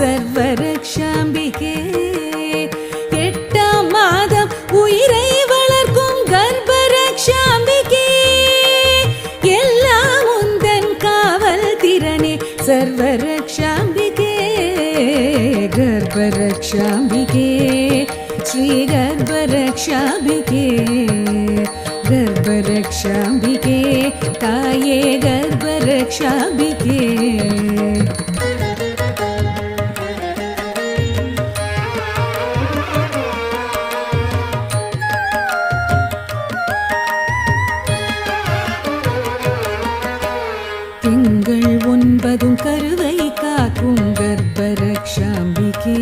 சர்வரக்ஷாம்பிகே எட்டாம் மாதம் உயிரை வளர்க்கும் கர்ப்பரக்ஷாம்பிகே எல்லாம் உந்தன் காவல் திறனே சர்வரக்ஷாம்பிகே கர்ப்பரக்ஷாம்பிகே ஸ்ரீ கர்ப்பரக்ஷாம்பிகே கர்ப்பரக்ஷாம்பிகே தாயே கர்ப்பரக்ஷாம்பிகே திங்கள் 9 கருவை காக்கும் கர்ப்பரக்ஷாம்பிகே